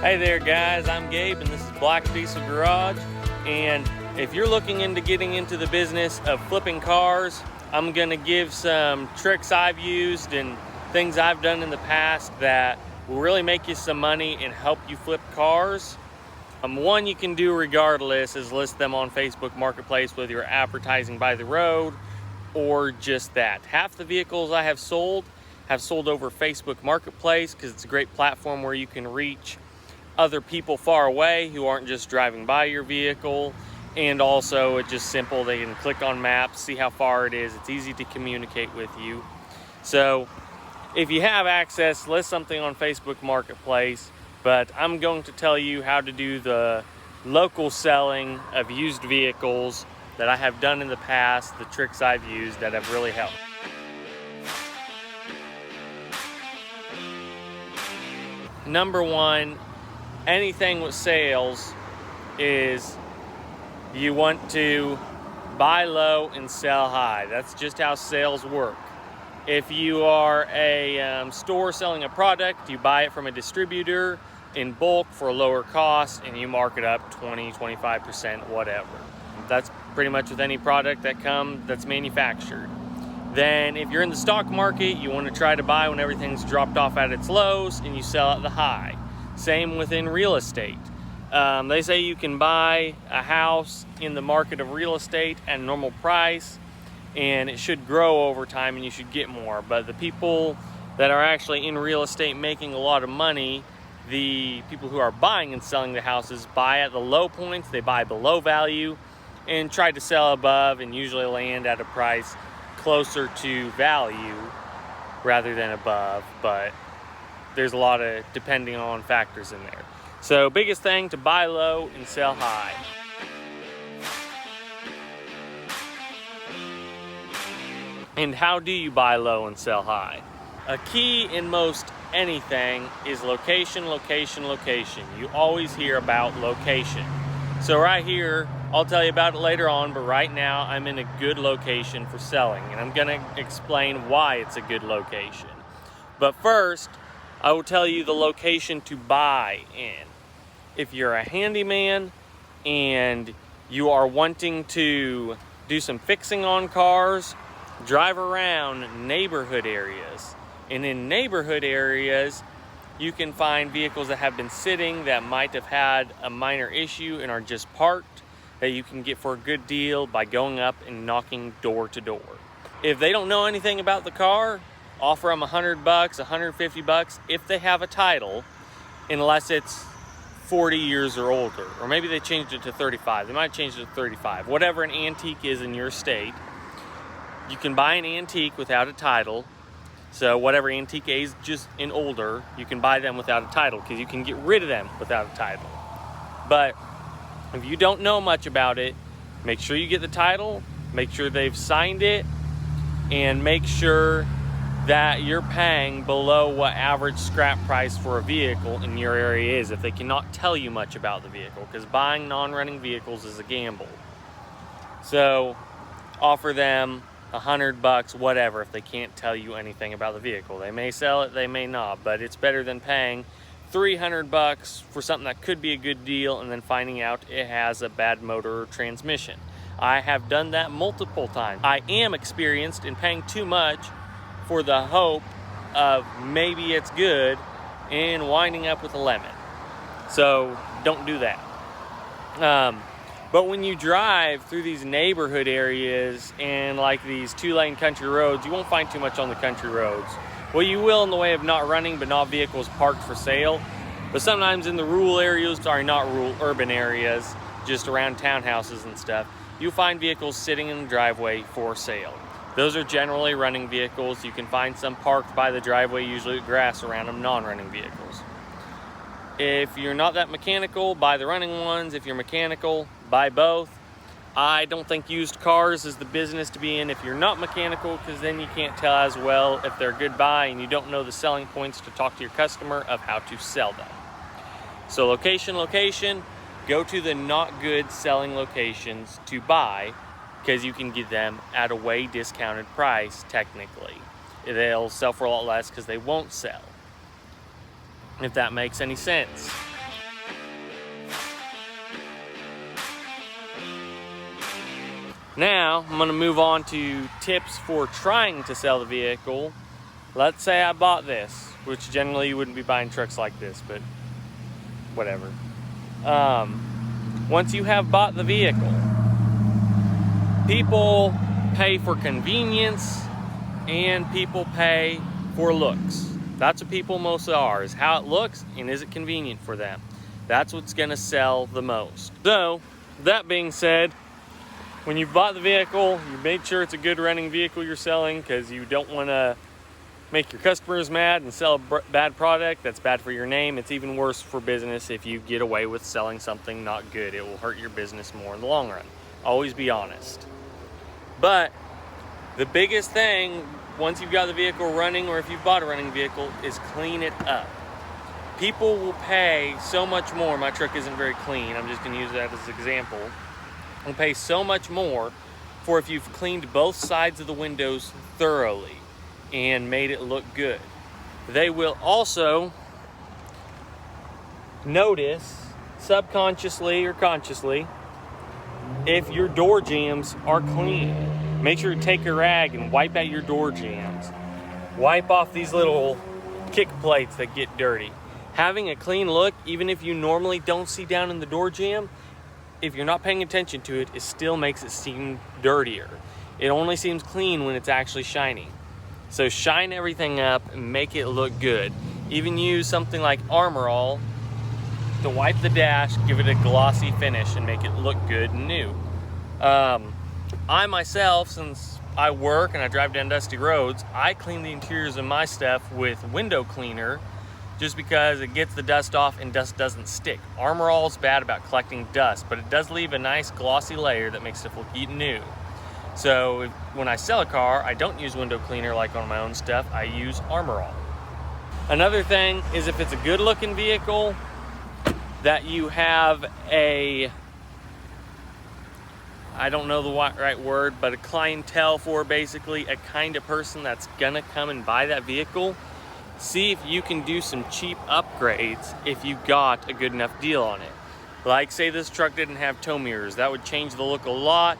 Hey there guys, I'm Gabe and this is Black Diesel Garage, and if you're looking into getting into the business of flipping cars, I'm going to give some tricks I've used and things I've done in the past that will really make you some money and help you flip cars. One you can do regardless is list them on Facebook Marketplace, whether you're advertising by the road or just that. Half the vehicles I have sold over Facebook Marketplace because it's a great platform where you can reach other people far away who aren't just driving by your vehicle, and also it's just simple. They can click on maps, see how far it is. It's easy to communicate with you. So if you have access, list something on Facebook Marketplace, but I'm going to tell you how to do the local selling of used vehicles that I have done in the past, the tricks I've used that have really helped. Number one, anything with sales is you want to buy low and sell high. That's just how sales work. If you are a store selling a product, you buy it from a distributor in bulk for a lower cost and you mark it up 20, 25%, whatever. That's pretty much with any product that's manufactured. Then if you're in the stock market, you want to try to buy when everything's dropped off at its lows and you sell at the high. Same within real estate. They say you can buy a house in the market of real estate at a normal price and it should grow over time and you should get more. But the people that are actually in real estate making a lot of money, the people who are buying and selling the houses, buy at the low points, they buy below value and try to sell above and usually land at a price closer to value rather than above. But there's a lot of depending on factors in there. So biggest thing, to buy low and sell high. And how do you buy low and sell high? A key in most anything is location, location, location. You always hear about location. So right here, I'll tell you about it later on, but right now I'm in a good location for selling, and I'm gonna explain why it's a good location. But first, I will tell you the location to buy in. If you're a handyman and you are wanting to do some fixing on cars, drive around neighborhood areas. And in neighborhood areas, you can find vehicles that have been sitting that might have had a minor issue and are just parked that you can get for a good deal by going up and knocking door to door. If they don't know anything about the car, offer them $100, $150 if they have a title, unless it's 40 years or older, or maybe they changed it to 35. They might change it to 35. Whatever an antique is in your state, you can buy an antique without a title. So whatever antique is just in older, you can buy them without a title because you can get rid of them without a title. But if you don't know much about it, make sure you get the title, make sure they've signed it, and make sure that you're paying below what average scrap price for a vehicle in your area is if they cannot tell you much about the vehicle, because buying non-running vehicles is a gamble. So offer them $100, whatever, if they can't tell you anything about the vehicle. They may sell it, they may not, but it's better than paying $300 for something that could be a good deal and then finding out it has a bad motor or transmission. I have done that multiple times. I am experienced in paying too much for the hope of maybe it's good and winding up with a lemon. So don't do that. But when you drive through these neighborhood areas and like these 2-lane country roads, you won't find too much on the country roads. Well, you will in the way of not running, but not vehicles parked for sale. But sometimes in the rural areas, not rural, urban areas, just around townhouses and stuff, you'll find vehicles sitting in the driveway for sale. Those are generally running vehicles. You can find some parked by the driveway, usually with grass around them, non-running vehicles. If you're not that mechanical, buy the running ones. If you're mechanical, buy both. I don't think used cars is the business to be in if you're not mechanical, because then you can't tell as well if they're good buy and you don't know the selling points to talk to your customer of how to sell them. So location, go to the not good selling locations to buy, because you can get them at a way discounted price technically. They'll sell for a lot less because they won't sell, if that makes any sense. Now, I'm gonna move on to tips for trying to sell the vehicle. Let's say I bought this, which generally you wouldn't be buying trucks like this, but whatever. Once you have bought the vehicle, people pay for convenience and people pay for looks. That's what people mostly are, is how it looks and is it convenient for them. That's what's gonna sell the most. So, that being said, when you've bought the vehicle, you made sure it's a good running vehicle you're selling, because you don't wanna make your customers mad and sell a bad product. That's bad for your name. It's even worse for business if you get away with selling something not good. It will hurt your business more in the long run. Always be honest. But the biggest thing, once you've got the vehicle running, or if you've bought a running vehicle, is clean it up. People will pay so much more. My truck isn't very clean. I'm just gonna use that as an example. Will pay so much more for if you've cleaned both sides of the windows thoroughly and made it look good. They will also notice, subconsciously or consciously, if your door jambs are clean. Make sure to take a rag and wipe out your door jambs. Wipe off these little kick plates that get dirty. Having a clean look, even if you normally don't see down in the door jamb, if you're not paying attention to it, it still makes it seem dirtier. It only seems clean when it's actually shiny. So shine everything up and make it look good. Even use something like Armor All to wipe the dash, give it a glossy finish and make it look good and new. I myself, since I work and I drive down dusty roads, I clean the interiors of my stuff with window cleaner, just because it gets the dust off and dust doesn't stick. Armor All is bad about collecting dust, but it does leave a nice glossy layer that makes stuff look new. So when I sell a car, I don't use window cleaner like on my own stuff, I use Armor All. Another thing is, if it's a good looking vehicle that you have a, I don't know the right word, but a clientele for, basically a kind of person that's gonna come and buy that vehicle, see if you can do some cheap upgrades if you got a good enough deal on it. Like, say this truck didn't have tow mirrors, that would change the look a lot,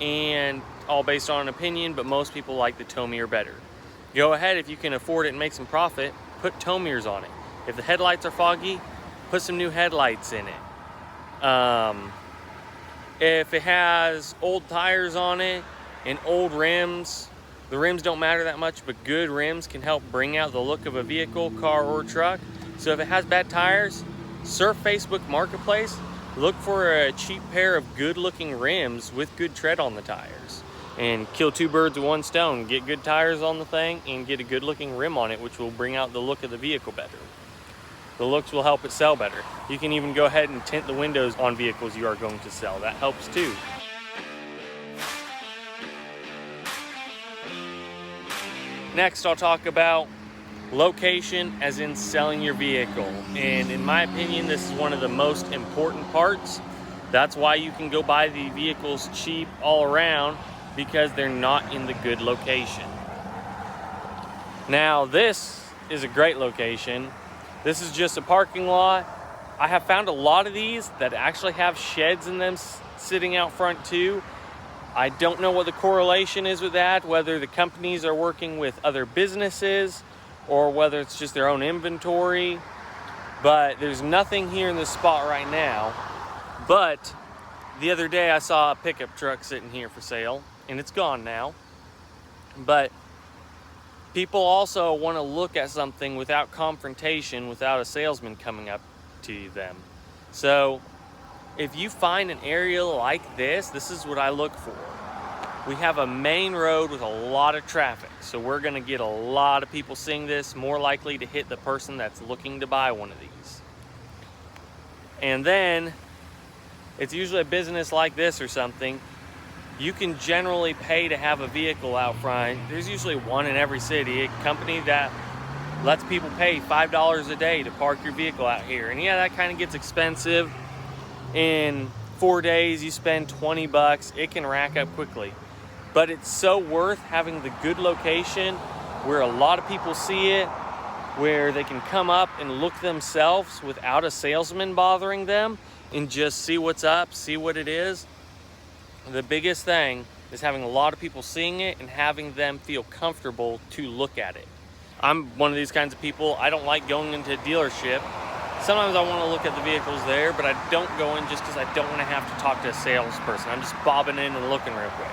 and all based on an opinion, but most people like the tow mirror better. Go ahead, if you can afford it and make some profit, put tow mirrors on it. If the headlights are foggy, put some new headlights in it. If it has old tires on it and old rims, the rims don't matter that much, but good rims can help bring out the look of a vehicle, car, or truck. So if it has bad tires, surf Facebook Marketplace, look for a cheap pair of good looking rims with good tread on the tires, and kill two birds with one stone. Get good tires on the thing and get a good looking rim on it, which will bring out the look of the vehicle better. The looks will help it sell better. You can even go ahead and tint the windows on vehicles you are going to sell. That helps too. Next, I'll talk about location, as in selling your vehicle. And in my opinion, this is one of the most important parts. That's why you can go buy the vehicles cheap all around, because they're not in the good location. Now, this is a great location. This is just a parking lot. I have found a lot of these that actually have sheds in them sitting out front too. I don't know what the correlation is with that, whether the companies are working with other businesses or whether it's just their own inventory, but there's nothing here in this spot right now. But the other day I saw a pickup truck sitting here for sale, and it's gone now. But people also want to look at something without confrontation, without a salesman coming up to them. So if you find an area like this, this is what I look for. We have a main road with a lot of traffic, so we're going to get a lot of people seeing this, more likely to hit the person that's looking to buy one of these. And then it's usually a business like this or something. You can generally pay to have a vehicle out front. There's usually one in every city, a company that lets people pay $5 a day to park your vehicle out here. And yeah, that kind of gets expensive. In 4 days, you spend 20 bucks. It can rack up quickly. But it's so worth having the good location where a lot of people see it, where they can come up and look themselves without a salesman bothering them and just see what's up, see what it is. The biggest thing is having a lot of people seeing it and having them feel comfortable to look at it. I'm one of these kinds of people. I don't like going into a dealership. Sometimes I want to look at the vehicles there, but I don't go in just because I don't want to have to talk to a salesperson. I'm just bobbing in and looking real quick.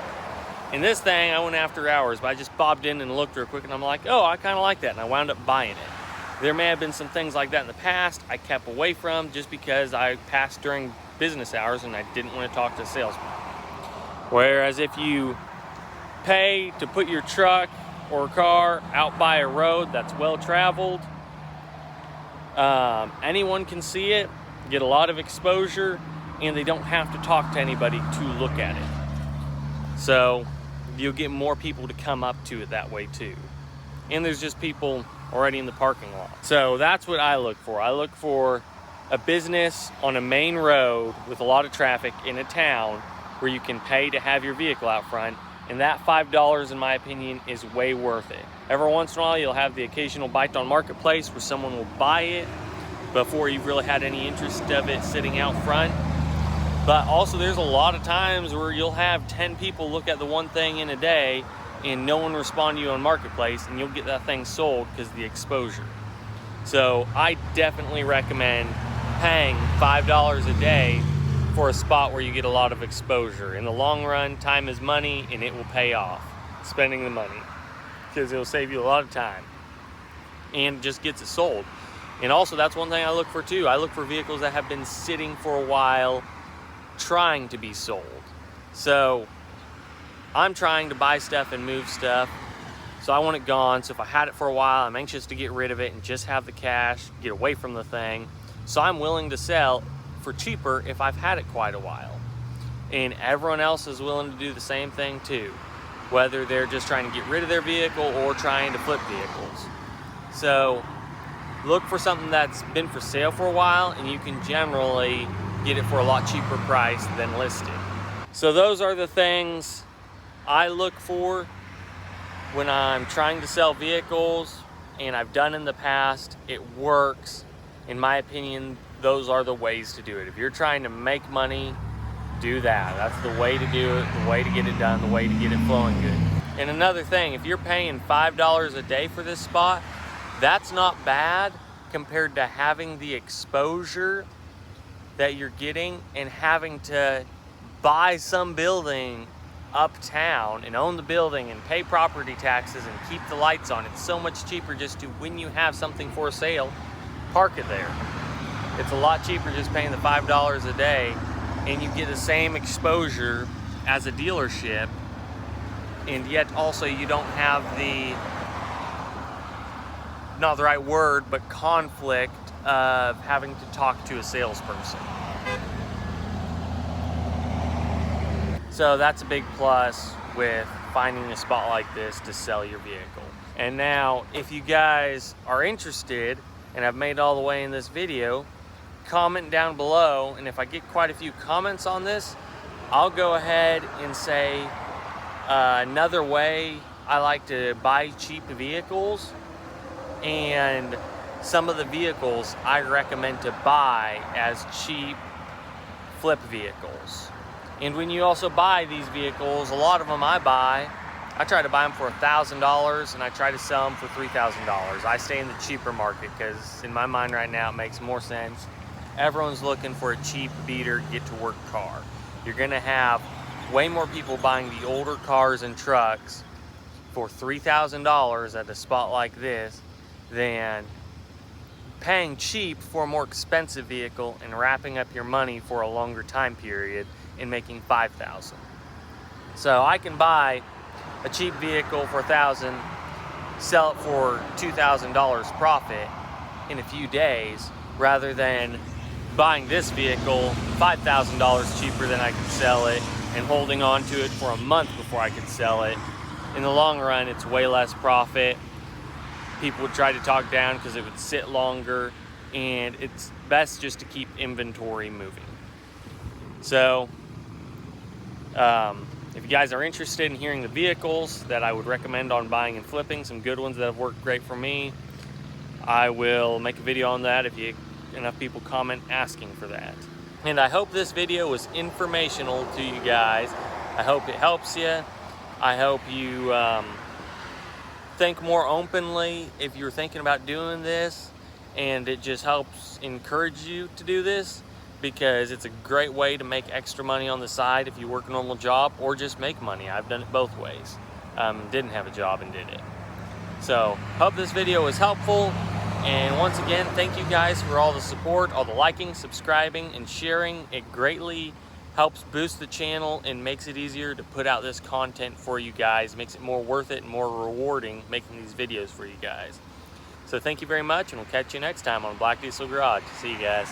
In this thing, I went after hours, but I just bobbed in and looked real quick, and I'm like, oh, I kind of like that, and I wound up buying it. There may have been some things like that in the past I kept away from just because I passed during business hours and I didn't want to talk to a salesman. Whereas if you pay to put your truck or car out by a road that's well traveled, anyone can see it, get a lot of exposure, and they don't have to talk to anybody to look at it. So you'll get more people to come up to it that way too. And there's just people already in the parking lot. So that's what I look for. I look for a business on a main road with a lot of traffic in a town where you can pay to have your vehicle out front, and that $5, in my opinion, is way worth it. Every once in a while you'll have the occasional bite on Marketplace where someone will buy it before you've really had any interest of it sitting out front. But also there's a lot of times where you'll have 10 people look at the one thing in a day and no one respond to you on Marketplace, and you'll get that thing sold because of the exposure. So I definitely recommend paying $5 a day for a spot where you get a lot of exposure. In the long run, time is money, and it will pay off spending the money because it will save you a lot of time and just gets it sold. And also that's one thing I look for too. I look for vehicles that have been sitting for a while trying to be sold. So I'm trying to buy stuff and move stuff, so I want it gone. So if I had it for a while, I'm anxious to get rid of it and just have the cash, get away from the thing. So I'm willing to sell for cheaper if I've had it quite a while. And everyone else is willing to do the same thing too, whether they're just trying to get rid of their vehicle or trying to flip vehicles. So look for something that's been for sale for a while, and you can generally get it for a lot cheaper price than listed. So those are the things I look for when I'm trying to sell vehicles, and I've done in the past. It works. In my opinion, those are the ways to do it. If you're trying to make money, do that. That's the way to do it, the way to get it done, the way to get it flowing good. And another thing, if you're paying $5 a day for this spot, that's not bad compared to having the exposure that you're getting and having to buy some building uptown and own the building and pay property taxes and keep the lights on. It's so much cheaper just to, when you have something for sale, park it there. It's a lot cheaper just paying the $5 a day, and you get the same exposure as a dealership, and yet also you don't have the, not the right word, but conflict of having to talk to a salesperson. So that's a big plus with finding a spot like this to sell your vehicle. And now, if you guys are interested and have made it all the way in this video, comment down below, and if I get quite a few comments on this, I'll go ahead and say another way I like to buy cheap vehicles, and some of the vehicles I recommend to buy as cheap flip vehicles. And when you also buy these vehicles, a lot of them I try to buy them for $1,000, and I try to sell them for $3,000. I stay in the cheaper market because in my mind right now it makes more sense. Everyone's looking for a cheap beater, get to work car. You're gonna have way more people buying the older cars and trucks for $3,000 at a spot like this than paying cheap for a more expensive vehicle and wrapping up your money for a longer time period and making $5,000. So I can buy a cheap vehicle for $1,000, sell it for $2,000 profit in a few days, rather than buying this vehicle $5,000 cheaper than I could sell it and holding on to it for a month before I could sell it. In the long run, it's way less profit. People would try to talk down because it would sit longer, and it's best just to keep inventory moving. So if you guys are interested in hearing the vehicles that I would recommend on buying and flipping, some good ones that have worked great for me, I will make a video on that if enough people comment asking for that. And I hope this video was informational to you guys I hope it helps you. I hope you think more openly if you're thinking about doing this, and it just helps encourage you to do this, because it's a great way to make extra money on the side if you work a normal job, or just make money. I've done it both ways. Didn't have a job and did it. So hope this video was helpful, and once again, thank you guys for all the support, all the liking, subscribing, and sharing. It greatly helps boost the channel and makes it easier to put out this content for you guys, makes it more worth it and more rewarding making these videos for you guys. So thank you very much, and we'll catch you next time on Black Diesel Garage. See you guys.